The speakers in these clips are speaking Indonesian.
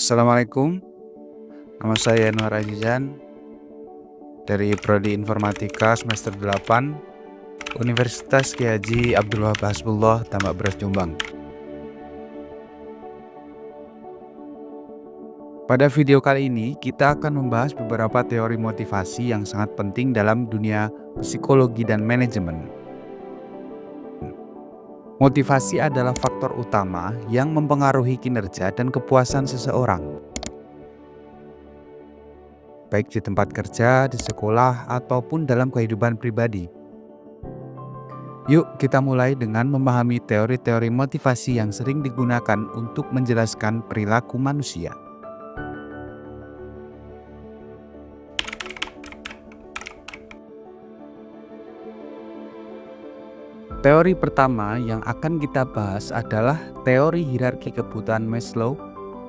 Assalamualaikum, nama saya Anwar Azizan dari Prodi Informatika semester 8 Universitas Kyai Haji Abdul Wahab Hasbullah, Tambak Beras, Jombang. Pada video kali ini, kita akan membahas beberapa teori motivasi yang sangat penting dalam dunia psikologi dan manajemen. Motivasi adalah faktor utama yang mempengaruhi kinerja dan kepuasan seseorang, baik di tempat kerja, di sekolah, ataupun dalam kehidupan pribadi. Yuk kita mulai dengan memahami teori-teori motivasi yang sering digunakan untuk menjelaskan perilaku manusia. Teori pertama yang akan kita bahas adalah teori hierarki kebutuhan Maslow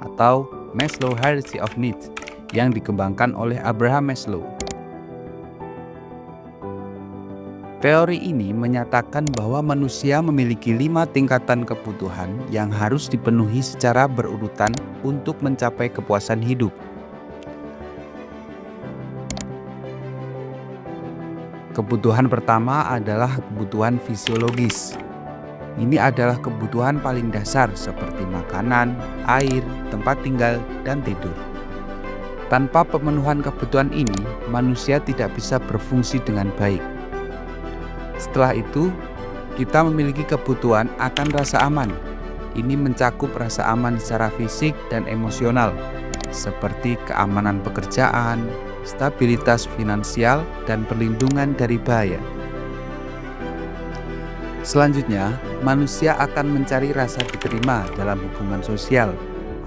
atau Maslow Hierarchy of Needs yang dikembangkan oleh Abraham Maslow. Teori ini menyatakan bahwa manusia memiliki 5 tingkatan kebutuhan yang harus dipenuhi secara berurutan untuk mencapai kepuasan hidup. Kebutuhan pertama adalah kebutuhan fisiologis. Ini adalah kebutuhan paling dasar seperti makanan, air, tempat tinggal, dan tidur. Tanpa pemenuhan kebutuhan ini, manusia tidak bisa berfungsi dengan baik. Setelah itu, kita memiliki kebutuhan akan rasa aman. Ini mencakup rasa aman secara fisik dan emosional, seperti keamanan pekerjaan, stabilitas finansial, dan perlindungan dari bahaya. Selanjutnya, manusia akan mencari rasa diterima dalam hubungan sosial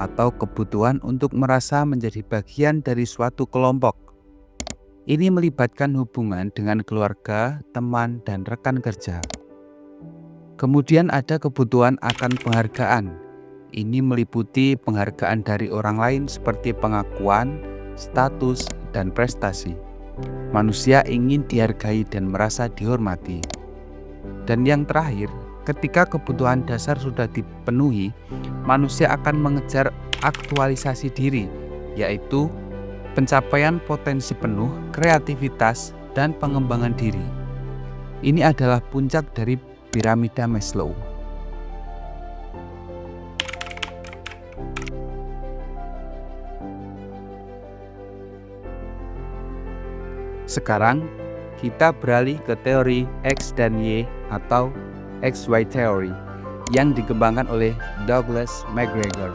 atau kebutuhan untuk merasa menjadi bagian dari suatu kelompok. Ini melibatkan hubungan dengan keluarga, teman, dan rekan kerja. Kemudian ada kebutuhan akan penghargaan. Ini meliputi penghargaan dari orang lain seperti pengakuan, status, dan prestasi. Manusia ingin dihargai dan merasa dihormati. Dan yang terakhir, ketika kebutuhan dasar sudah dipenuhi, manusia akan mengejar aktualisasi diri, yaitu pencapaian potensi penuh, kreativitas, dan pengembangan diri. Ini adalah puncak dari piramida Maslow. Sekarang, kita beralih ke teori X dan Y atau XY Theory yang dikembangkan oleh Douglas McGregor.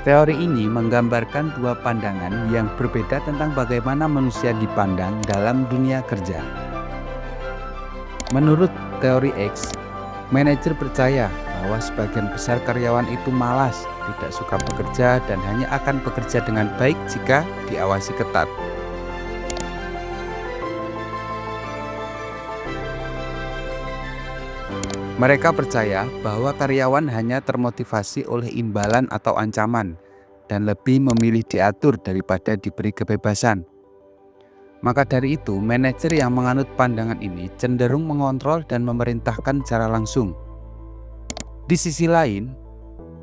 Teori ini menggambarkan dua pandangan yang berbeda tentang bagaimana manusia dipandang dalam dunia kerja. Menurut teori X, manajer percaya bahwa sebagian besar karyawan itu malas, tidak suka bekerja, dan hanya akan bekerja dengan baik jika diawasi ketat. Mereka percaya bahwa karyawan hanya termotivasi oleh imbalan atau ancaman dan lebih memilih diatur daripada diberi kebebasan. Maka dari itu, manajer yang menganut pandangan ini cenderung mengontrol dan memerintahkan secara langsung. Di sisi lain,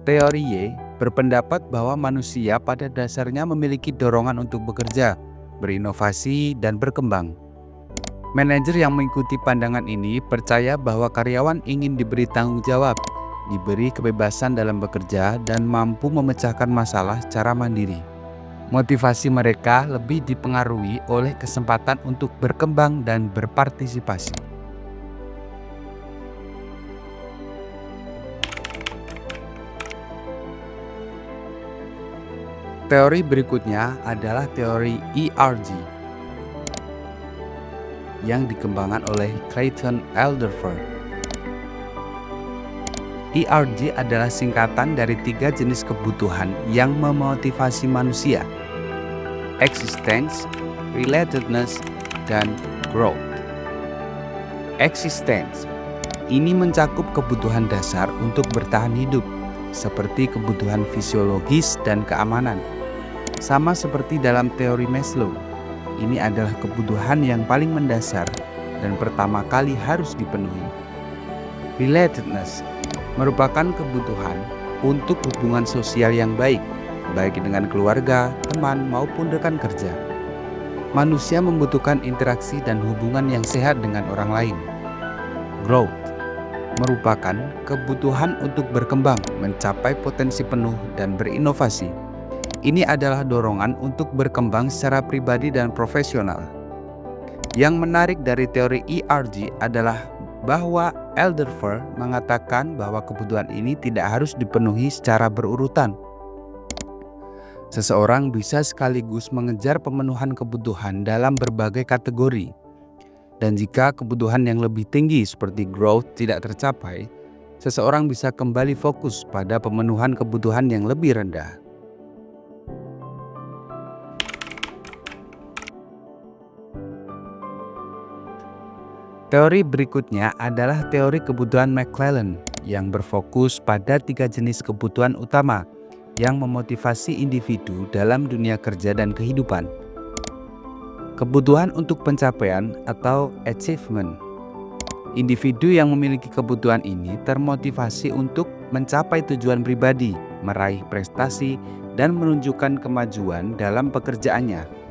teori Y berpendapat bahwa manusia pada dasarnya memiliki dorongan untuk bekerja, berinovasi, dan berkembang. Manajer yang mengikuti pandangan ini percaya bahwa karyawan ingin diberi tanggung jawab, diberi kebebasan dalam bekerja, dan mampu memecahkan masalah secara mandiri. Motivasi mereka lebih dipengaruhi oleh kesempatan untuk berkembang dan berpartisipasi. Teori berikutnya adalah teori ERG yang dikembangkan oleh Clayton Alderfer. ERG adalah singkatan dari 3 jenis kebutuhan yang memotivasi manusia: existence, relatedness, dan growth. Existence ini mencakup kebutuhan dasar untuk bertahan hidup, seperti kebutuhan fisiologis dan keamanan. Sama seperti dalam teori Maslow, ini adalah kebutuhan yang paling mendasar dan pertama kali harus dipenuhi. Relatedness merupakan kebutuhan untuk hubungan sosial yang baik, baik dengan keluarga, teman, maupun rekan kerja. Manusia membutuhkan interaksi dan hubungan yang sehat dengan orang lain. Growth merupakan kebutuhan untuk berkembang, mencapai potensi penuh, dan berinovasi. Ini adalah dorongan untuk berkembang secara pribadi dan profesional. Yang menarik dari teori ERG adalah bahwa Alderfer mengatakan bahwa kebutuhan ini tidak harus dipenuhi secara berurutan. Seseorang bisa sekaligus mengejar pemenuhan kebutuhan dalam berbagai kategori. Dan jika kebutuhan yang lebih tinggi seperti growth tidak tercapai, seseorang bisa kembali fokus pada pemenuhan kebutuhan yang lebih rendah. Teori berikutnya adalah teori kebutuhan McClelland yang berfokus pada 3 jenis kebutuhan utama yang memotivasi individu dalam dunia kerja dan kehidupan. Kebutuhan untuk pencapaian atau achievement. Individu yang memiliki kebutuhan ini termotivasi untuk mencapai tujuan pribadi, meraih prestasi, dan menunjukkan kemajuan dalam pekerjaannya.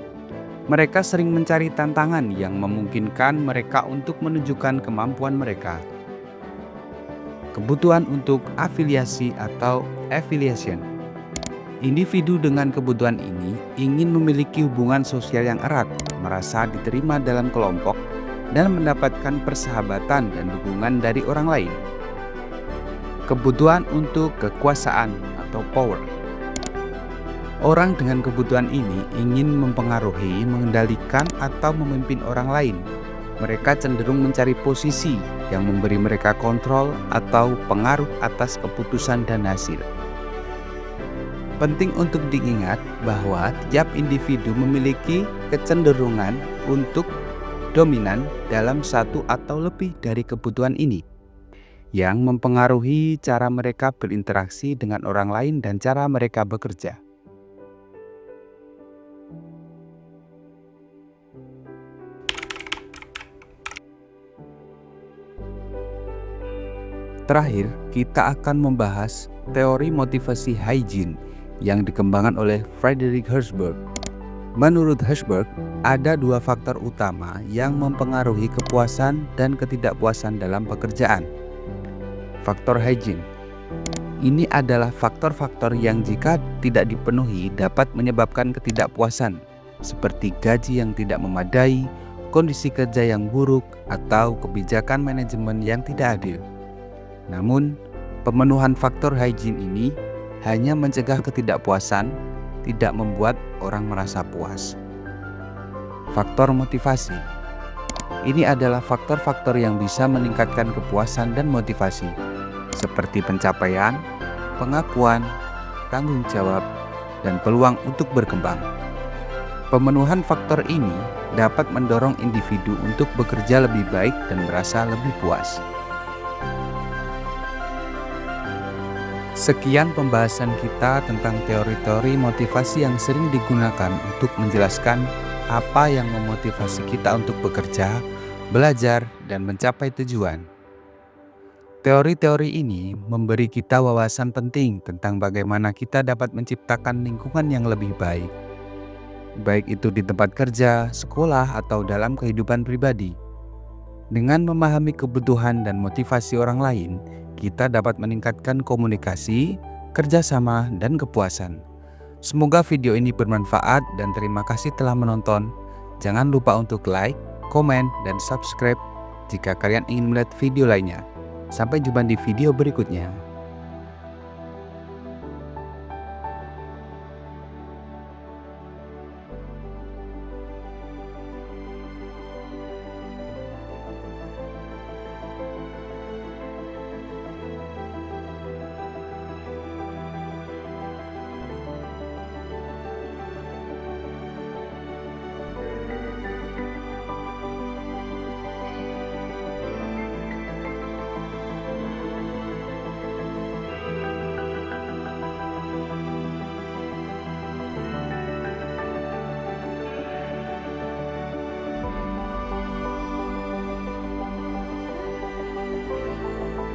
Mereka sering mencari tantangan yang memungkinkan mereka untuk menunjukkan kemampuan mereka. Kebutuhan untuk afiliasi atau affiliation. Individu dengan kebutuhan ini ingin memiliki hubungan sosial yang erat, merasa diterima dalam kelompok, dan mendapatkan persahabatan dan dukungan dari orang lain. Kebutuhan untuk kekuasaan atau power. Orang dengan kebutuhan ini ingin mempengaruhi, mengendalikan, atau memimpin orang lain. Mereka cenderung mencari posisi yang memberi mereka kontrol atau pengaruh atas keputusan dan hasil. Penting untuk diingat bahwa tiap individu memiliki kecenderungan untuk dominan dalam satu atau lebih dari kebutuhan ini, yang mempengaruhi cara mereka berinteraksi dengan orang lain dan cara mereka bekerja. Terakhir, kita akan membahas teori motivasi hygiene yang dikembangkan oleh Frederick Herzberg. Menurut Herzberg, ada 2 faktor utama yang mempengaruhi kepuasan dan ketidakpuasan dalam pekerjaan. Faktor hygiene. Ini adalah faktor-faktor yang jika tidak dipenuhi dapat menyebabkan ketidakpuasan, seperti gaji yang tidak memadai, kondisi kerja yang buruk, atau kebijakan manajemen yang tidak adil. Namun, pemenuhan faktor hygiene ini hanya mencegah ketidakpuasan, tidak membuat orang merasa puas. Faktor motivasi. Ini adalah faktor-faktor yang bisa meningkatkan kepuasan dan motivasi, seperti pencapaian, pengakuan, tanggung jawab, dan peluang untuk berkembang. Pemenuhan faktor ini dapat mendorong individu untuk bekerja lebih baik dan merasa lebih puas. Sekian pembahasan kita tentang teori-teori motivasi yang sering digunakan untuk menjelaskan apa yang memotivasi kita untuk bekerja, belajar, dan mencapai tujuan. Teori-teori ini memberi kita wawasan penting tentang bagaimana kita dapat menciptakan lingkungan yang lebih baik, baik itu di tempat kerja, sekolah, atau dalam kehidupan pribadi. Dengan memahami kebutuhan dan motivasi orang lain, kita dapat meningkatkan komunikasi, kerjasama, dan kepuasan. Semoga video ini bermanfaat dan terima kasih telah menonton. Jangan lupa untuk like, komen, dan subscribe jika kalian ingin melihat video lainnya. Sampai jumpa di video berikutnya.